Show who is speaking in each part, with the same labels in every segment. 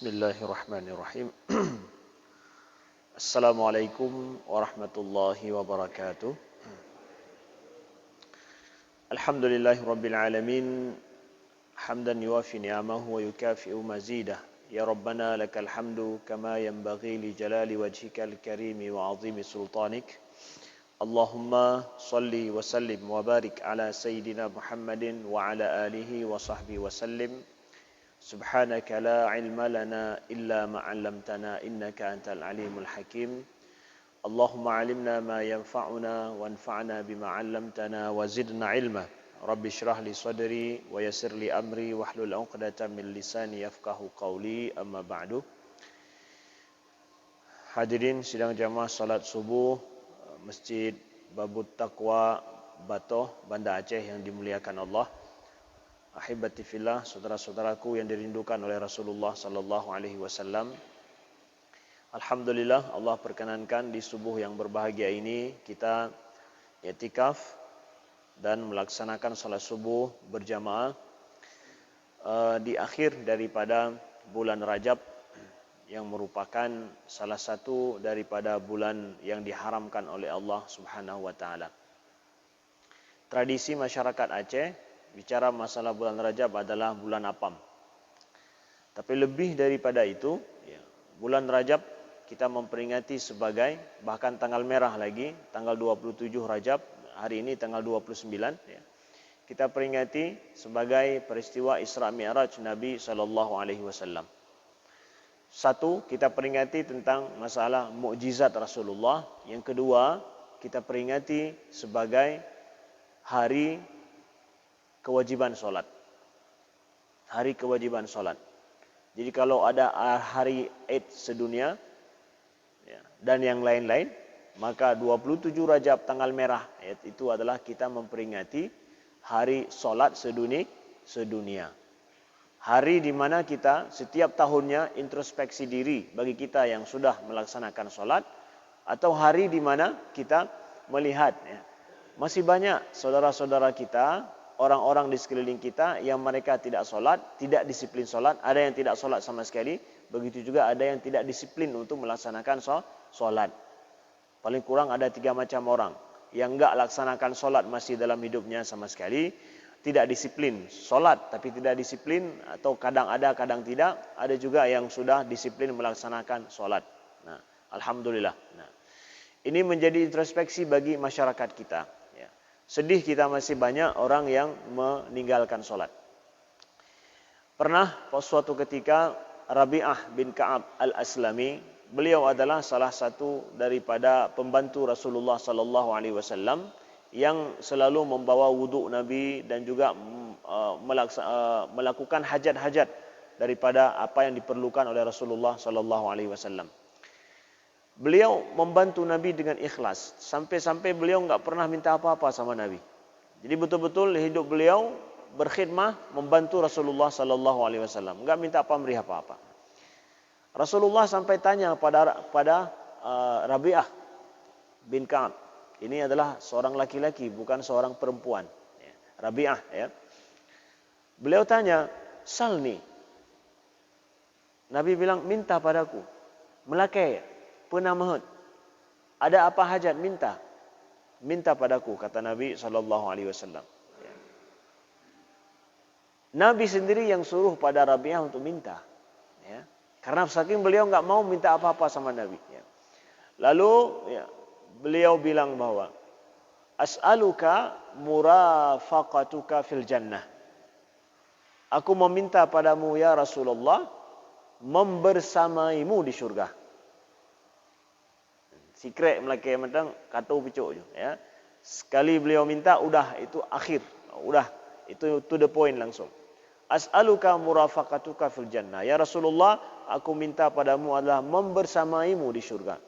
Speaker 1: Bismillahirrahmanirrahim. Assalamualaikum warahmatullahi wabarakatuh. Alhamdulillahirabbil alamin. Hamdan yuwafi ni'amahu wa yukafi'u mazidah. Ya Rabbana lakal hamdu kama yanbaghi li jalali wajhikal karimi wa 'azimi sultanik. Allahumma salli wa sallim wa barik ala sayyidina Muhammadin wa ala alihi wa sahbihi wa sallim. Subhanaka la ilma lana illa ma 'allamtana innaka antal alimul hakim. Allahumma 'allimna ma yanfa'una wanfa'na bima 'allamtana wa zidna ilma. Rabbi shrah li sadri wa yassir li amri wahlul 'uqdatam min lisani yafqahu qawli, amma ba'du. Hadirin sidang jamaah salat subuh Masjid Babut Taqwa Batoh, Banda Aceh yang dimuliakan Allah. Ahibati fillah, saudara-saudaraku yang dirindukan oleh Rasulullah sallallahu alaihi wasallam. Alhamdulillah, Allah perkenankan di subuh yang berbahagia ini kita i'tikaf dan melaksanakan salat subuh berjamaah di akhir daripada bulan Rajab yang merupakan salah satu daripada bulan yang diharamkan oleh Allah Subhanahu wa taala. Tradisi masyarakat Aceh bicara masalah bulan Rajab adalah bulan apam. Tapi lebih daripada itu, bulan Rajab kita memperingati sebagai, bahkan tanggal merah lagi, tanggal 27 Rajab, hari ini tanggal 29, kita peringati sebagai peristiwa Isra Mi'raj Nabi SAW. Satu, kita peringati tentang masalah mukjizat Rasulullah. Yang kedua, kita peringati sebagai hari kewajiban solat. Hari kewajiban solat. Jadi kalau ada hari Eid sedunia dan yang lain-lain, maka 27 Rajab tanggal merah itu adalah kita memperingati hari solat sedunia. Hari di mana kita setiap tahunnya introspeksi diri bagi kita yang sudah melaksanakan solat, atau hari di mana kita melihat masih banyak saudara-saudara kita, orang-orang di sekeliling kita yang mereka tidak solat, tidak disiplin solat. Ada yang tidak solat sama sekali. Begitu juga ada yang tidak disiplin untuk melaksanakan solat. Paling kurang ada 3 macam orang. Yang enggak laksanakan solat masih dalam hidupnya sama sekali. Tidak disiplin solat tapi tidak disiplin, atau kadang ada kadang tidak. Ada juga yang sudah disiplin melaksanakan solat. Nah, alhamdulillah. Nah, ini menjadi introspeksi bagi masyarakat kita. Sedih kita masih banyak orang yang meninggalkan solat. Pernah suatu ketika Rabi'ah bin Ka'ab al-Aslami, beliau adalah salah satu daripada pembantu Rasulullah sallallahu alaihi wasallam yang selalu membawa wuduk Nabi dan juga melakukan hajat-hajat daripada apa yang diperlukan oleh Rasulullah sallallahu alaihi wasallam. Beliau membantu Nabi dengan ikhlas. Sampai-sampai beliau enggak pernah minta apa-apa sama Nabi. Jadi betul-betul hidup beliau berkhidmah membantu Rasulullah sallallahu alaihi wasallam. Enggak minta pamrih apa-apa. Rasulullah sampai tanya pada Rabi'ah bin Ka'ab. Ini adalah seorang laki-laki, bukan seorang perempuan. Rabi'ah Beliau tanya, "Salni." Nabi bilang, "Minta padaku." Melakai, pernah mahut. Ada apa hajat? Minta padaku, kata Nabi SAW. Nabi sendiri yang suruh pada Rabi'ah untuk minta. Karena saking beliau enggak mau minta apa-apa sama Nabi. Lalu beliau bilang bahwa, "As'aluka murafaqatuka fil jannah." Aku meminta padamu ya Rasulullah membersamaimu di surga. Secret melakai mentang kata picuk je. Sekali beliau minta, udah itu akhir. Udah itu to the point langsung. As'aluka murafaqatuka fil jannah. Ya Rasulullah, aku minta padamu adalah membersamaimu di surga.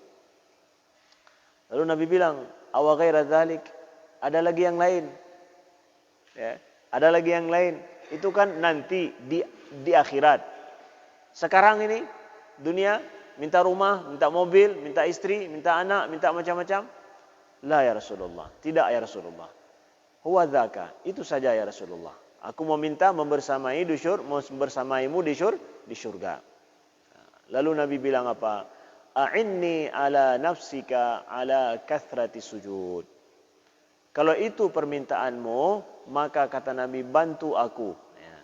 Speaker 1: Lalu Nabi bilang, "Aw ghaira dzalik?" Ada lagi yang lain. Ada lagi yang lain. Itu kan nanti di akhirat. Sekarang ini dunia, minta rumah, minta mobil, minta istri, minta anak, minta macam-macam. La ya Rasulullah. Tidak ya Rasulullah. Huwa dzaka. Itu saja ya Rasulullah. Aku meminta membersamaimu di surga. Lalu Nabi bilang apa? A'inni ala nafsika ala kathrati sujud. Kalau itu permintaanmu, maka kata Nabi, bantu aku. Ya.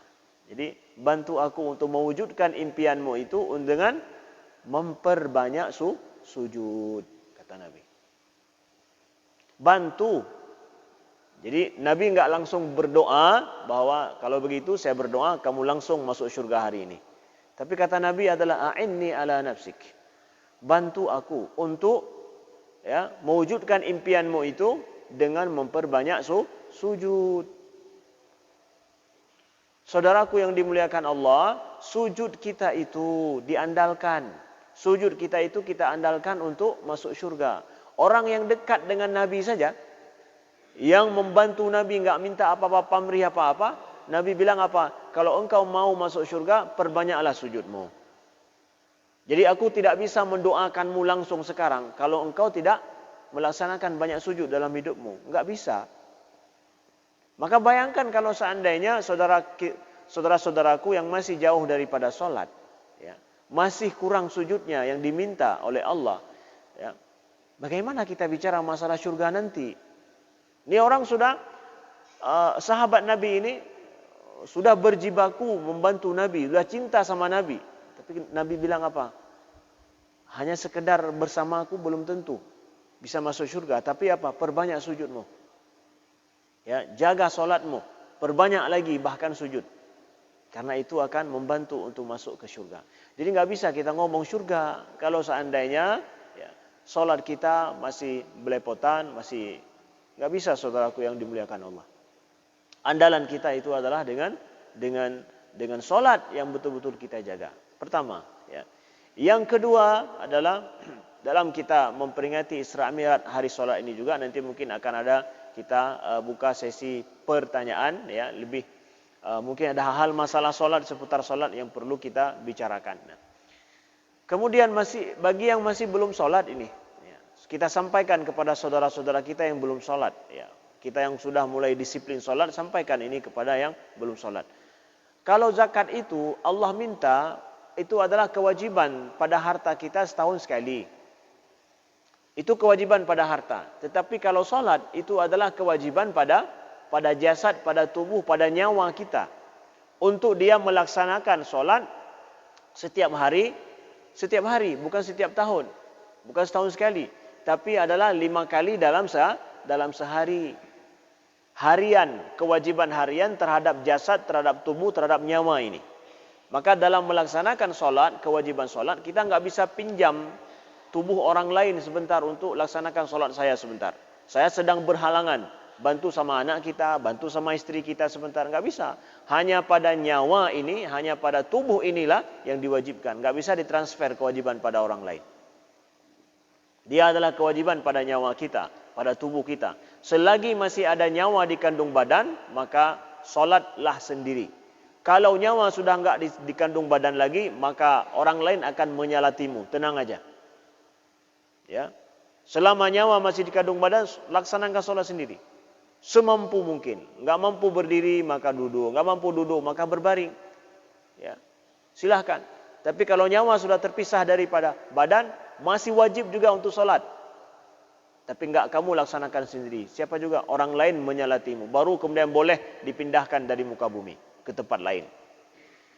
Speaker 1: Jadi bantu aku untuk mewujudkan impianmu itu dengan memperbanyak sujud, kata Nabi. Bantu. Jadi Nabi enggak langsung berdoa bahwa kalau begitu saya berdoa kamu langsung masuk syurga hari ini. Tapi kata Nabi adalah a'inni ala nafsik. Bantu aku untuk mewujudkan impianmu itu dengan memperbanyak sujud. Saudaraku yang dimuliakan Allah, sujud kita itu diandalkan. Sujud kita itu kita andalkan untuk masuk syurga. Orang yang dekat dengan Nabi saja, yang membantu Nabi enggak minta apa-apa pamrih apa-apa, Nabi bilang apa? Kalau engkau mau masuk syurga, perbanyaklah sujudmu. Jadi aku tidak bisa mendoakanmu langsung sekarang kalau engkau tidak melaksanakan banyak sujud dalam hidupmu. Enggak bisa. Maka bayangkan kalau seandainya saudara-saudaraku yang masih jauh daripada solat, ya, masih kurang sujudnya yang diminta oleh Allah, ya, bagaimana kita bicara masalah syurga nanti? Ini orang sudah, sahabat Nabi ini sudah berjibaku membantu Nabi, sudah cinta sama Nabi. Tapi Nabi bilang apa? Hanya sekedar bersamaku belum tentu bisa masuk syurga. Tapi apa? Perbanyak sujudmu. Ya, jaga solatmu. Perbanyak lagi bahkan sujud. Karena itu akan membantu untuk masuk ke syurga. Jadi nggak bisa kita ngomong syurga kalau seandainya solat kita masih belepotan, masih nggak bisa, saudaraku yang dimuliakan Allah. Andalan kita itu adalah dengan solat yang betul-betul kita jaga. Pertama, ya. Yang kedua adalah dalam kita memperingati Isra Mi'raj hari solat ini juga nanti mungkin akan ada kita buka sesi pertanyaan, ya, lebih mungkin ada hal masalah solat seputar solat yang perlu kita bicarakan. Nah, kemudian bagi yang masih belum solat ini, ya, kita sampaikan kepada saudara-saudara kita yang belum solat, ya. Kita yang sudah mulai disiplin solat, sampaikan ini kepada yang belum solat. Kalau zakat itu Allah minta, itu adalah kewajiban pada harta kita setahun sekali. Itu kewajiban pada harta. Tetapi kalau solat itu adalah kewajiban pada jasad, pada tubuh, pada nyawa kita. Untuk dia melaksanakan solat setiap hari, bukan setiap tahun. Bukan setahun sekali. Tapi adalah 5 kali dalam sehari. Harian, kewajiban harian terhadap jasad, terhadap tubuh, terhadap nyawa ini. Maka dalam melaksanakan solat, kewajiban solat, kita nggak bisa pinjam tubuh orang lain sebentar untuk laksanakan solat saya sebentar. Saya sedang berhalangan, bantu sama anak kita, bantu sama istri kita sebentar, nggak bisa. Hanya pada nyawa ini, hanya pada tubuh inilah yang diwajibkan. Nggak bisa ditransfer kewajiban pada orang lain. Dia adalah kewajiban pada nyawa kita, pada tubuh kita. Selagi masih ada nyawa di kandung badan, maka solatlah sendiri. Kalau nyawa sudah enggak di kandung badan lagi, maka orang lain akan menyalatimu. Tenang aja. Ya. Selama nyawa masih di kandung badan, laksanakan sholat sendiri. Semampu mungkin. Enggak mampu berdiri, maka duduk. Enggak mampu duduk, maka berbaring. Ya. Silahkan. Tapi kalau nyawa sudah terpisah daripada badan, masih wajib juga untuk sholat. Tapi enggak kamu laksanakan sendiri. Siapa juga orang lain menyalatimu. Baru kemudian boleh dipindahkan dari muka bumi ke tempat lain.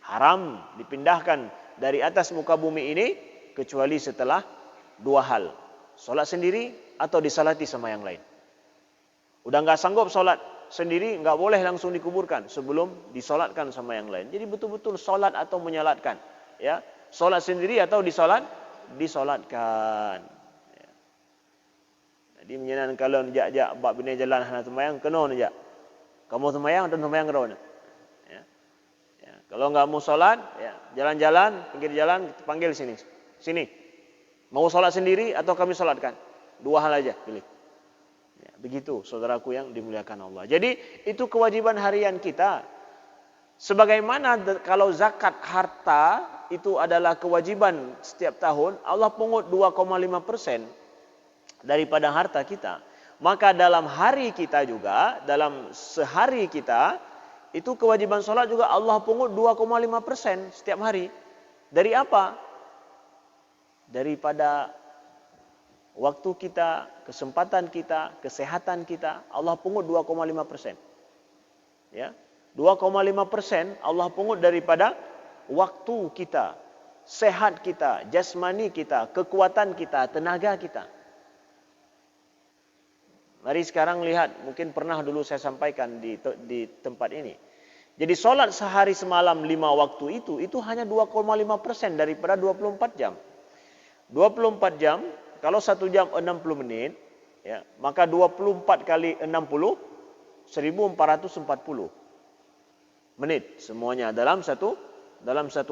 Speaker 1: Haram dipindahkan dari atas muka bumi ini kecuali setelah 2 hal. Solat sendiri atau disalati sama yang lain. Udah enggak sanggup solat sendiri, enggak boleh langsung dikuburkan sebelum disolatkan sama yang lain. Jadi betul-betul solat atau menyalatkan, ya. Solat sendiri atau disolatkan. Ya. Jadi menyenang kalau jak bab bini jalan hana temayang kena jak. Kamu temayang dan temayang kena. Kalau enggak mau solat, ya, jalan-jalan, pinggir jalan, kita panggil sini. Sini. Mau solat sendiri atau kami solatkan? 2 hal aja, pilih. Ya, begitu saudaraku yang dimuliakan Allah. Jadi itu kewajiban harian kita. Sebagaimana kalau zakat harta itu adalah kewajiban setiap tahun, Allah pungut 2,5% daripada harta kita. Maka dalam hari kita juga, dalam sehari kita, itu kewajiban sholat juga Allah pungut 2,5% setiap hari. Dari apa? daripada waktu kita, kesempatan kita, kesehatan kita, Allah pungut 2,5%. Ya. 2,5% Allah pungut daripada waktu kita, sehat kita, jasmani kita, kekuatan kita, tenaga kita. Mari sekarang lihat, mungkin pernah dulu saya sampaikan di tempat ini. Jadi solat sehari semalam 5 waktu itu hanya 2,5% daripada 24 jam. 24 jam, kalau 1 jam 60 menit, ya, maka 24 kali 60, 1440 menit semuanya dalam satu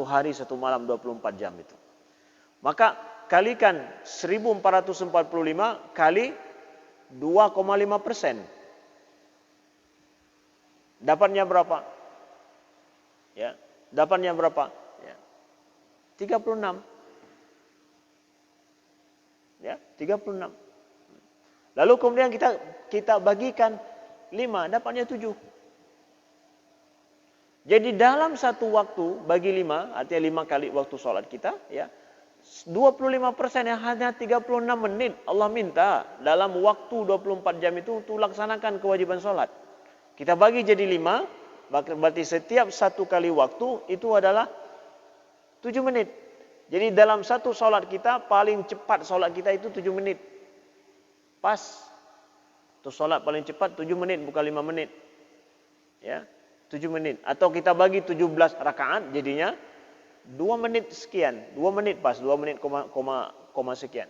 Speaker 1: hari, satu malam 24 jam itu. Maka kalikan 1445 kali 2,5%. Dapatnya berapa? Ya, dapatnya berapa? Ya. 36. Ya, 36. Lalu kemudian kita bagikan 5, dapatnya 7. Jadi dalam satu waktu bagi 5, artinya 5 kali waktu sholat kita, ya, 25% yang hanya 36 menit Allah minta dalam waktu 24 jam itu untuk laksanakan kewajiban sholat. Kita bagi jadi 5, berarti setiap satu kali waktu itu adalah 7 menit. Jadi dalam satu sholat kita, paling cepat sholat kita itu 7 menit. Pas. Itu sholat paling cepat 7 menit, bukan 5 menit. Ya, 7 menit. Atau kita bagi 17 rakaat, jadinya 2 menit sekian. 2 menit pas, 2 menit koma sekian.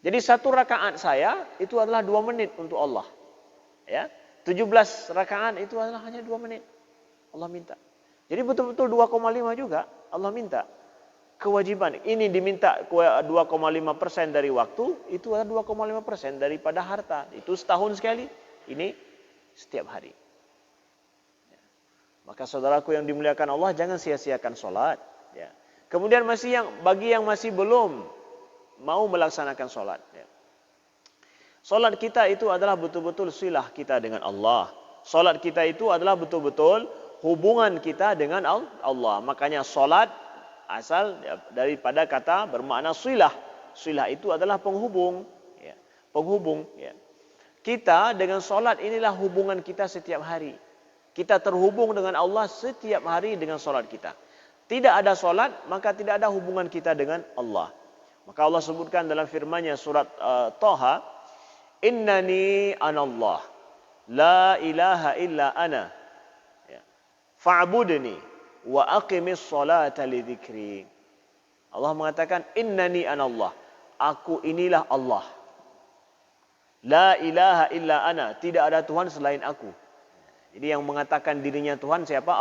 Speaker 1: Jadi satu rakaat saya itu adalah 2 menit untuk Allah. Ya, 17 rakaat itu adalah hanya 2 menit. Allah minta. Jadi betul-betul 2,5 juga Allah minta. Kewajiban ini diminta 2,5% dari waktu, itu adalah 2,5% daripada harta. Itu setahun sekali, ini setiap hari. Maka saudaraku yang dimuliakan Allah, jangan sia-siakan solat. Ya. Kemudian bagi yang masih belum mau melaksanakan solat. Ya. Solat kita itu adalah betul-betul silah kita dengan Allah. Solat kita itu adalah betul-betul hubungan kita dengan Allah. Makanya solat asal daripada kata bermakna silah. Silah itu adalah penghubung. Ya. Penghubung. Ya. Kita dengan solat inilah hubungan kita setiap hari. Kita terhubung dengan Allah setiap hari dengan solat kita. Tidak ada solat, maka tidak ada hubungan kita dengan Allah. Maka Allah sebutkan dalam firman-Nya surat Thaha, Innani anallah, la ilaha illa ana, fa'budni wa aqimis salata li dzikri. Allah mengatakan, Innani anallah, aku inilah Allah. La ilaha illa ana, tidak ada Tuhan selain aku. Jadi yang mengatakan dirinya Tuhan siapa?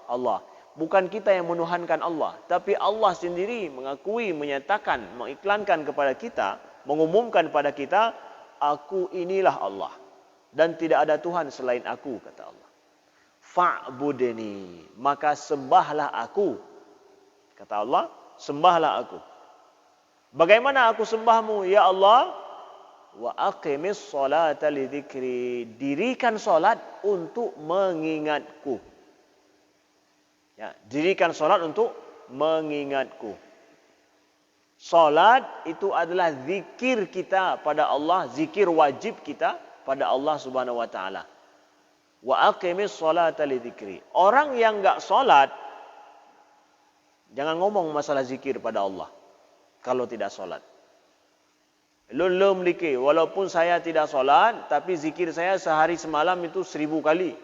Speaker 1: Allah. Bukan kita yang menuhankan Allah. Tapi Allah sendiri mengakui, menyatakan, mengiklankan kepada kita, mengumumkan kepada kita, aku inilah Allah. Dan tidak ada Tuhan selain aku, kata Allah. Fa'budni, maka sembahlah aku. Kata Allah, sembahlah aku. Bagaimana aku sembahmu, ya Allah? Wa aqimis salata li dzikri, dirikan salat untuk mengingatku. Ya, dirikan salat untuk mengingatku. Salat itu adalah zikir kita pada Allah, zikir wajib kita pada Allah Subhanahu wa taala. Wa aqimis salata li dzikri. Orang yang enggak salat jangan ngomong masalah zikir pada Allah kalau tidak salat. Belum memiliki, walaupun saya tidak solat, tapi zikir saya sehari semalam itu 1000 kali.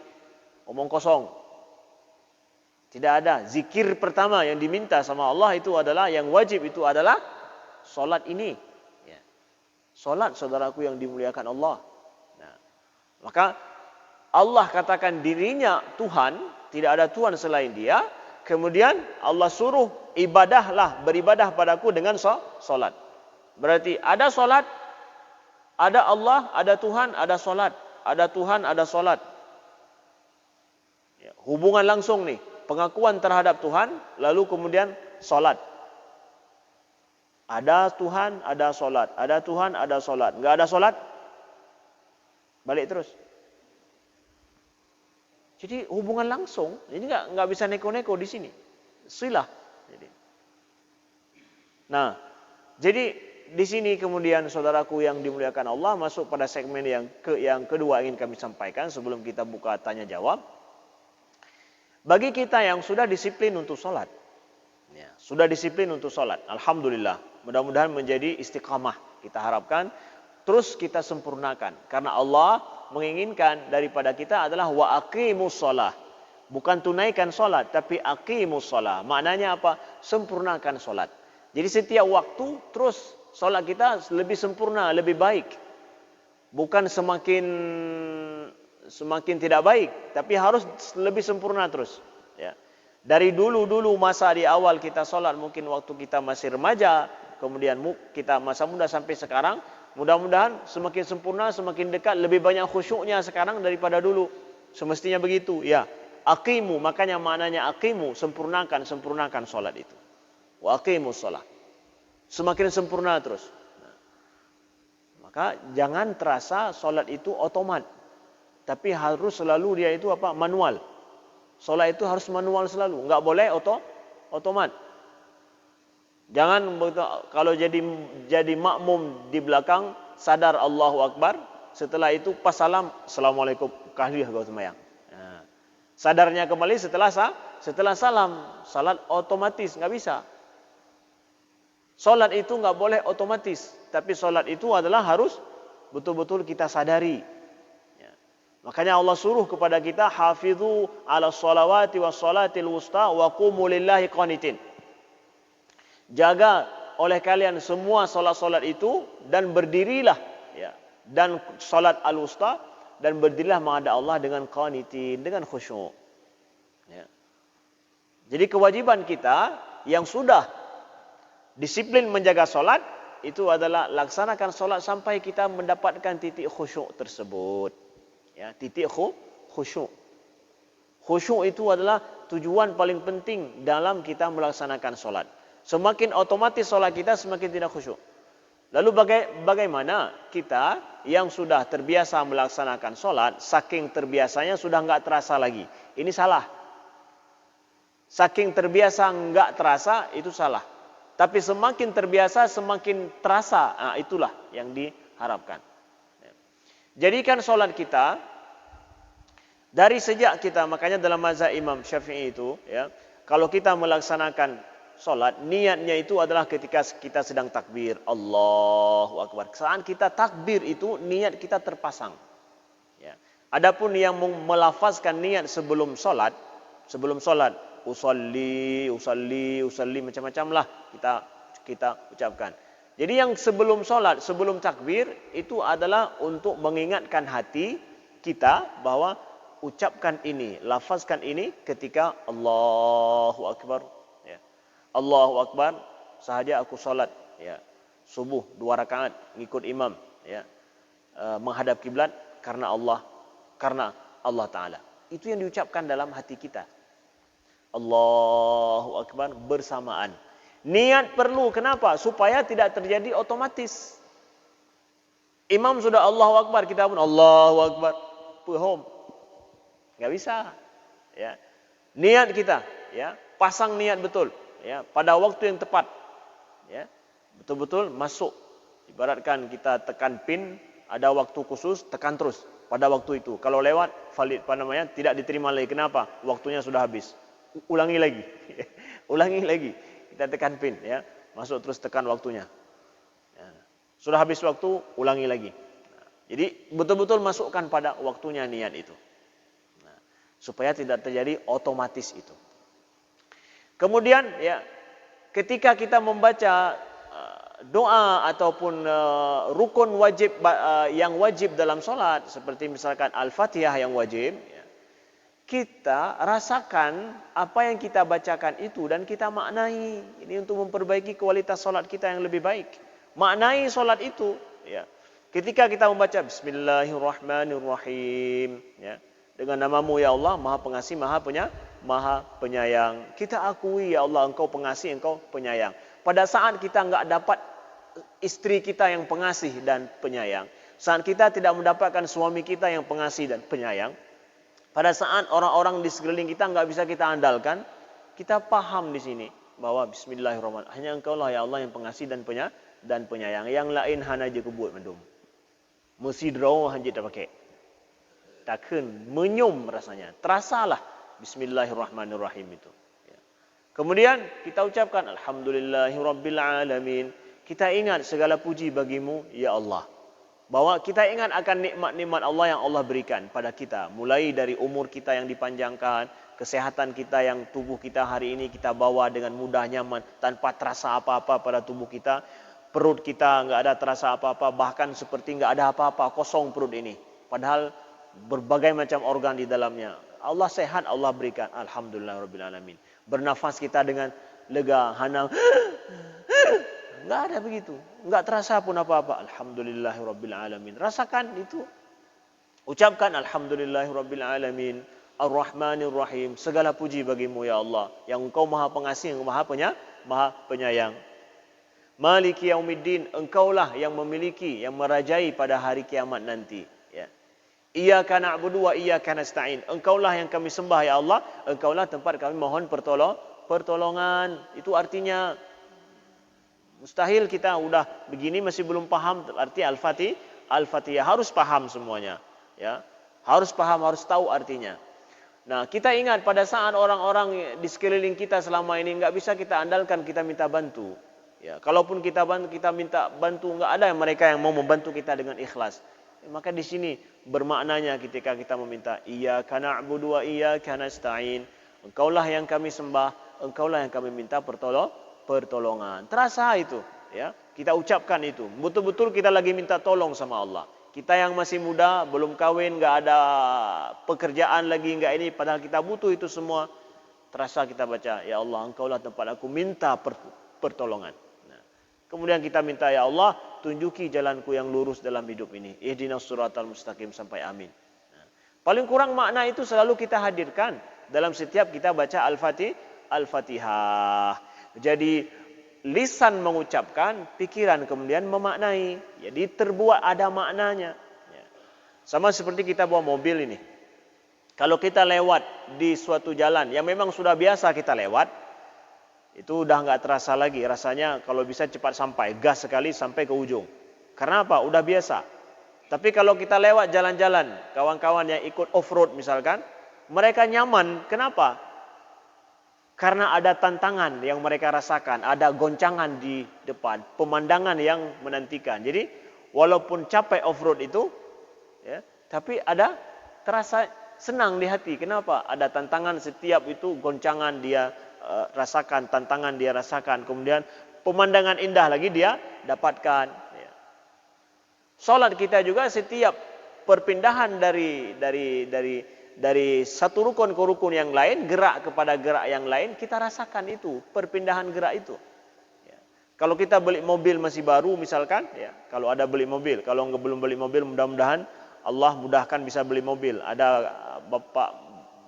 Speaker 1: Omong kosong. Tidak ada. Zikir pertama yang diminta sama Allah itu adalah, yang wajib itu adalah solat ini. Ya. Solat, saudaraku yang dimuliakan Allah. Nah, maka Allah katakan dirinya Tuhan, tidak ada Tuhan selain Dia. Kemudian Allah suruh beribadah padaku dengan solat. Berarti ada solat, ada Allah, ada Tuhan, ada solat. Ada Tuhan, ada solat. Ya, hubungan langsung nih. Pengakuan terhadap Tuhan, lalu kemudian solat. Ada Tuhan, ada solat. Ada Tuhan, ada solat. Enggak ada solat, balik terus. Jadi hubungan langsung. Ini enggak bisa neko-neko di sini. Silah. Jadi. Nah, Jadi di sini kemudian saudaraku yang dimuliakan Allah masuk pada segmen yang kedua ingin kami sampaikan sebelum kita buka tanya jawab. Bagi kita yang sudah disiplin untuk sholat, ya, sudah disiplin untuk sholat, alhamdulillah. Mudah-mudahan menjadi istiqamah. Kita harapkan terus kita sempurnakan. Karena Allah menginginkan daripada kita adalah wa aqimus sholah. Bukan tunaikan sholat, tapi aqimus sholah. Maknanya apa? Sempurnakan sholat. Jadi setiap waktu terus sholat kita lebih sempurna, lebih baik. Bukan semakin tidak baik, tapi harus lebih sempurna terus. Ya. Dari dulu masa di awal kita sholat, mungkin waktu kita masih remaja, kemudian kita masa muda sampai sekarang, mudah-mudahan semakin sempurna, semakin dekat, lebih banyak khusyuknya sekarang daripada dulu. Semestinya begitu. Ya, aqimu, makanya maknanya aqimu, sempurnakan sholat itu. Wa aqimus shalah. Semakin sempurna terus. Nah, maka jangan terasa sholat itu otomat. Tapi harus selalu dia itu apa? Manual. Sholat itu harus manual selalu. Enggak boleh otomat. Jangan kalau jadi makmum di belakang sadar Allahu Akbar, setelah itu pas salam, Assalamualaikum, kahliah kau sembahyang. Nah, sadarnya kembali setelah salam, salat otomatis enggak bisa. Salat itu enggak boleh otomatis, tapi salat itu adalah harus betul-betul kita sadari. Ya. Makanya Allah suruh kepada kita hafizu 'ala sholawati was shalatil wusta wa qumu lillahi qanitin. Jaga oleh kalian semua salat-salat itu dan berdirilah, ya, dan salat al-wusta dan berdirilah menghadap Allah dengan qanitin, dengan khusyuk. Ya. Jadi kewajiban kita yang sudah disiplin menjaga solat itu adalah laksanakan solat sampai kita mendapatkan titik khusyuk tersebut. Ya, titik khusyuk. Khusyuk itu adalah tujuan paling penting dalam kita melaksanakan solat. Semakin otomatis solat kita semakin tidak khusyuk. Lalu bagaimana kita yang sudah terbiasa melaksanakan solat, saking terbiasanya sudah enggak terasa lagi. Ini salah. Saking terbiasa enggak terasa itu salah. Tapi semakin terbiasa, semakin terasa. Nah, itulah yang diharapkan. Jadikan solat kita, dari sejak kita, makanya dalam mazhab Imam Syafi'i itu, ya, kalau kita melaksanakan solat, niatnya itu adalah ketika kita sedang takbir. Allahu Akbar. Saat kita takbir itu, niat kita terpasang. Ya. Adapun yang melafazkan niat sebelum solat, usalli macam-macam lah kita ucapkan. Jadi yang sebelum solat, sebelum takbir itu adalah untuk mengingatkan hati kita bahwa ucapkan ini, lafazkan ini ketika Allahu Akbar. Ya. Allahu Akbar sahaja aku solat, ya, subuh 2 rakaat ngikut imam, ya, menghadap kiblat karena Allah Taala. Itu yang diucapkan dalam hati kita. Allahu Akbar bersamaan. Niat perlu, kenapa? Supaya tidak terjadi otomatis. Imam sudah Allahu Akbar, kita pun Allahu Akbar. Paham? Enggak bisa. Ya. Niat kita, ya, pasang niat betul, ya, pada waktu yang tepat. Ya. Betul-betul masuk. Ibaratkan kita tekan pin, ada waktu khusus, tekan terus pada waktu itu. Kalau lewat, valid tidak diterima lagi. Kenapa? Waktunya sudah habis. Ulangi lagi. Kita tekan pin, ya, masuk terus tekan waktunya. Ya. Sudah habis waktu, ulangi lagi. Nah, jadi betul-betul masukkan pada waktunya niat itu. Nah, supaya tidak terjadi otomatis itu. Kemudian, ya, ketika kita membaca doa ataupun rukun wajib yang wajib dalam solat, seperti misalkan Al-Fatihah yang wajib, ya, kita rasakan apa yang kita bacakan itu dan kita maknai. Ini untuk memperbaiki kualitas solat kita yang lebih baik. Maknai solat itu, ya. Ketika kita membaca Bismillahirrahmanirrahim, ya, dengan namamu ya Allah, Maha Pengasih, Maha Penyayang. Kita akui ya Allah, Engkau pengasih, Engkau penyayang. Pada saat kita enggak dapat istri kita yang pengasih dan penyayang, saat kita tidak mendapatkan suami kita yang pengasih dan penyayang, pada saat orang-orang di sekeliling kita enggak bisa kita andalkan, kita paham di sini bahwa Bismillahirrahmanirrahim. Hanya Engkau lah ya Allah yang pengasih dan dan penyayang. Yang lain hana je kebut mendum. Mesti draw hanjit tak pakai. Takkan menyum rasanya. Terasalah bismillahirrahmanirrahim itu. Ya. Kemudian kita ucapkan alhamdulillahirabbil alamin. Kita ingat segala puji bagimu ya Allah. Bahwa kita ingat akan nikmat-nikmat Allah yang Allah berikan pada kita. Mulai dari umur kita yang dipanjangkan, kesehatan kita yang tubuh kita hari ini kita bawa dengan mudah nyaman tanpa terasa apa-apa pada tubuh kita. Perut kita enggak ada terasa apa-apa, bahkan seperti enggak ada apa-apa, kosong perut ini. Padahal berbagai macam organ di dalamnya. Allah sehat, Allah berikan. Alhamdulillahirabbil alamin. Bernafas kita dengan lega, hana. Enggak ada begitu. Enggak terasa pun apa-apa. Alhamdulillahirabbil alamin. Rasakan itu. Ucapkan alhamdulillahirabbil alamin. Ar-Rahmanir-Rahim. Segala puji bagimu ya Allah, yang Engkau Maha Pengasih, Maha Penyayang. Maliki yaumiddin. Engkaulah yang memiliki, yang merajai pada hari kiamat nanti. Iyyaka na'budu wa iyyaka nasta'in. Engkaulah yang kami sembah ya Allah, Engkaulah tempat kami mohon pertolongan. Itu artinya mustahil kita udah begini masih belum paham arti Al-Fatihah. Harus paham semuanya, ya. Harus paham, harus tahu artinya. Nah, kita ingat pada saat orang-orang di sekeliling kita selama ini enggak bisa kita andalkan, kita minta bantu. Ya, kalaupun kita minta bantu, enggak ada mereka yang mau membantu kita dengan ikhlas. Maka di sini bermaknanya ketika kita meminta iyyaka na'budu wa iyyaka nasta'in. Engkaulah yang kami sembah, Engkaulah yang kami minta pertolongan. Terasa itu, ya. Kita ucapkan itu. Betul-betul kita lagi minta tolong sama Allah. Kita yang masih muda, belum kawin, enggak ada pekerjaan lagi, enggak ini, padahal kita butuh itu semua. Terasa kita baca, ya Allah, Engkaulah tempat aku minta pertolongan. Kemudian kita minta, ya Allah, tunjuki jalanku yang lurus dalam hidup ini. Ihdinas siratal mustaqim sampai amin. Paling kurang makna itu selalu kita hadirkan dalam setiap kita baca Al-Fatihah. Jadi lisan mengucapkan, pikiran kemudian memaknai. Jadi terbuat ada maknanya. Sama seperti kita bawa mobil ini. Kalau kita lewat di suatu jalan yang memang sudah biasa kita lewat, itu udah enggak terasa lagi. Rasanya kalau bisa cepat sampai, gas sekali sampai ke ujung. Karena apa? Udah biasa. Tapi kalau kita lewat jalan-jalan, kawan-kawan yang ikut off-road misalkan, mereka nyaman. Kenapa? Karena ada tantangan yang mereka rasakan, ada goncangan di depan, pemandangan yang menantikan. Jadi, walaupun capek off-road itu, ya, tapi ada terasa senang di hati. Kenapa? Ada tantangan, setiap itu goncangan dia rasakan, tantangan dia rasakan, kemudian pemandangan indah lagi dia dapatkan. Salat kita juga setiap perpindahan dari satu rukun ke rukun yang lain, gerak kepada gerak yang lain, kita rasakan itu perpindahan gerak itu. Kalau kita beli mobil masih baru misalkan, ya, kalau ada beli mobil, kalau belum beli mobil, mudah-mudahan Allah mudahkan bisa beli mobil. Ada Bapak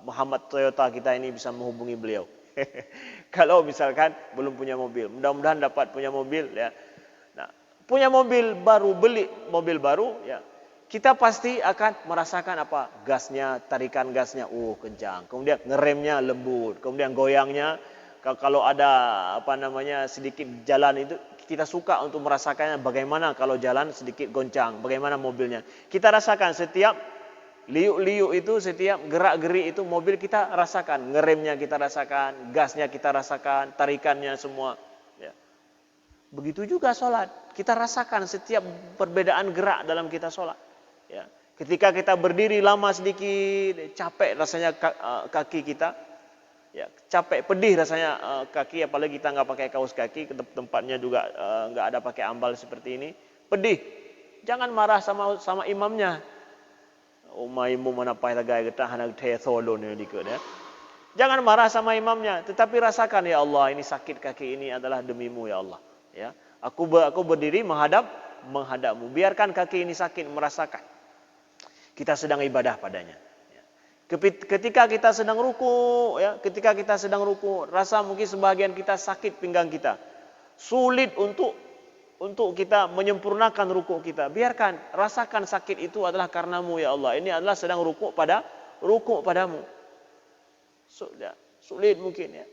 Speaker 1: Muhammad Toyota kita ini bisa menghubungi beliau. Kalau misalkan belum punya mobil, mudah-mudahan dapat punya mobil, ya. Nah, punya mobil baru, beli mobil baru, ya. Kita pasti akan merasakan apa? Gasnya, tarikan gasnya, kencang. Kemudian ngeremnya lembut, kemudian goyangnya kalau ada sedikit jalan itu, kita suka untuk merasakannya bagaimana kalau jalan sedikit goncang, bagaimana mobilnya. Kita rasakan setiap liuk-liuk itu, setiap gerak-gerik itu mobil kita rasakan, ngeremnya kita rasakan, gasnya kita rasakan, tarikannya semua. Ya. Begitu juga solat, kita rasakan setiap perbedaan gerak dalam kita solat. Ya. Ketika kita berdiri lama sedikit, capek rasanya kaki kita, ya, capek, pedih rasanya kaki, apalagi kita nggak pakai kaos kaki, tempatnya juga nggak ada pakai ambal seperti ini, pedih. Jangan marah sama imamnya. Umaimu manapai tagai getah anak teh solo ni dikut, ya. Jangan marah sama imamnya, tetapi rasakan, ya Allah, ini sakit kaki ini adalah demimu ya Allah, ya. Aku berdiri menghadapmu. Biarkan kaki ini sakit, merasakan. Kita sedang ibadah padanya. Ketika kita sedang ruku, ya, rasa mungkin sebahagian kita sakit pinggang kita, sulit untuk kita menyempurnakan ruku kita. Biarkan, rasakan sakit itu adalah karenamu ya Allah. Ini adalah sedang ruku padamu. Sulit mungkin, ya.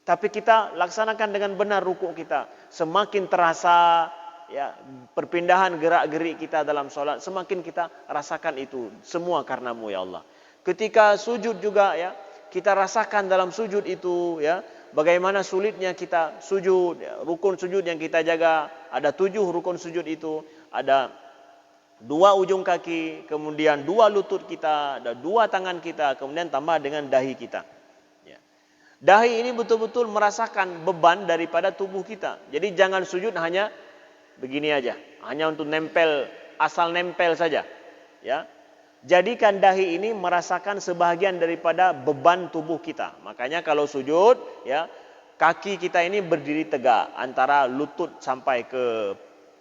Speaker 1: Tapi kita laksanakan dengan benar ruku kita. Semakin terasa ya, perpindahan gerak-gerik kita dalam solat, semakin kita rasakan itu semua karenamu ya Allah. Ketika sujud juga ya, kita rasakan dalam sujud itu ya, bagaimana sulitnya kita sujud, ya, rukun sujud yang kita jaga, ada 7 rukun sujud itu, ada 2 ujung kaki, kemudian 2 lutut kita, ada 2 tangan kita, kemudian tambah dengan dahi kita. Ya. Dahi ini betul-betul merasakan beban daripada tubuh kita. Jadi jangan sujud hanya begini aja, hanya untuk nempel, asal nempel saja. Ya. Jadikan dahi ini merasakan sebahagian daripada beban tubuh kita. Makanya kalau sujud, ya, kaki kita ini berdiri tegak antara lutut sampai ke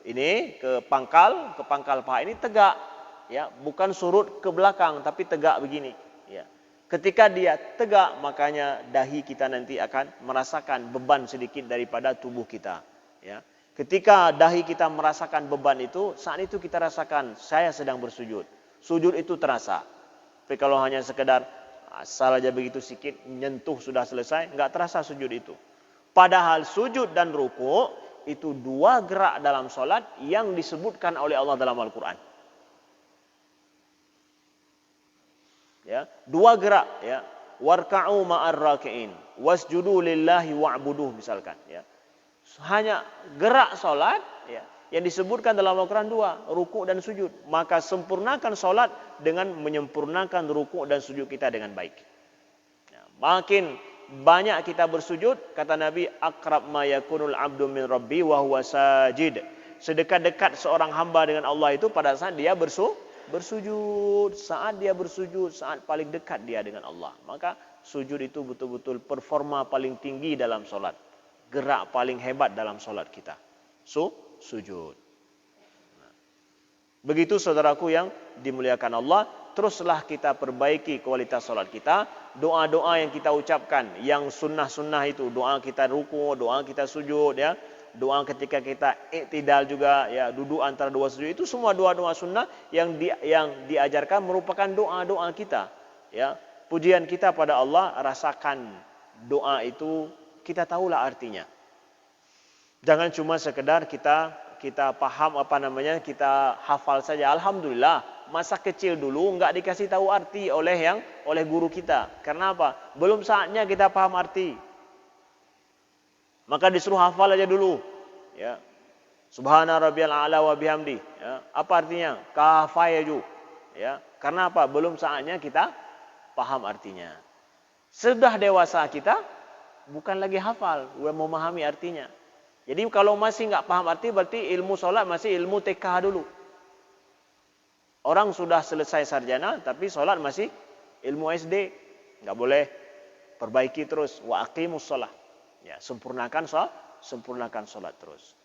Speaker 1: ini, ke pangkal paha ini tegak, ya, bukan surut ke belakang tapi tegak begini, ya. Ketika dia tegak, makanya dahi kita nanti akan merasakan beban sedikit daripada tubuh kita, ya. Ketika dahi kita merasakan beban itu, saat itu kita rasakan saya sedang bersujud. Sujud itu terasa. Tapi kalau hanya sekedar asal aja begitu sikit nyentuh sudah selesai, enggak terasa sujud itu. Padahal sujud dan ruku itu 2 gerak dalam solat yang disebutkan oleh Allah dalam Al-Quran. Ya, 2 gerak, ya. Warka'u ma'ar raki'in, wasjudu lillahi wa'buduh misalkan, ya. Hanya gerak solat, ya, yang disebutkan dalam Al-Quran 2, ruku' dan sujud. Maka sempurnakan solat dengan menyempurnakan ruku' dan sujud kita dengan baik. Ya, makin banyak kita bersujud, kata Nabi, aqrab ma yakunul abdu min rabbi wa huwa sajid. Sedekat-dekat seorang hamba dengan Allah itu pada saat dia bersujud. Saat dia bersujud, saat paling dekat dia dengan Allah. Maka sujud itu betul-betul performa paling tinggi dalam solat. Gerak paling hebat dalam solat kita. Sujud. Begitu saudaraku yang dimuliakan Allah, teruslah kita perbaiki kualitas solat kita. Doa-doa yang kita ucapkan, yang sunnah-sunnah itu, doa kita ruku, doa kita sujud, ya, doa ketika kita iktidal juga, ya, duduk antara 2 sujud, itu semua doa-doa sunnah yang diajarkan merupakan doa-doa kita, ya. Pujian kita pada Allah, rasakan doa itu, kita tahulah artinya. Jangan cuma sekedar kita paham kita hafal saja. Alhamdulillah, masa kecil dulu enggak dikasih tahu arti oleh guru kita. Karena apa? Belum saatnya kita paham arti. Maka disuruh hafal aja dulu, ya. Subhana rabbiyal a'la wa bihamdi, ya. Apa artinya? Kafayaju, ya. Karena apa? Belum saatnya kita paham artinya. Sudah dewasa kita bukan lagi hafal, memahami artinya. Jadi kalau masih enggak paham arti, berarti ilmu solat masih ilmu TK dulu. Orang sudah selesai sarjana, tapi solat masih ilmu SD. Enggak boleh, perbaiki terus. Wa aqimus shalah. Ya, sempurnakan solat terus.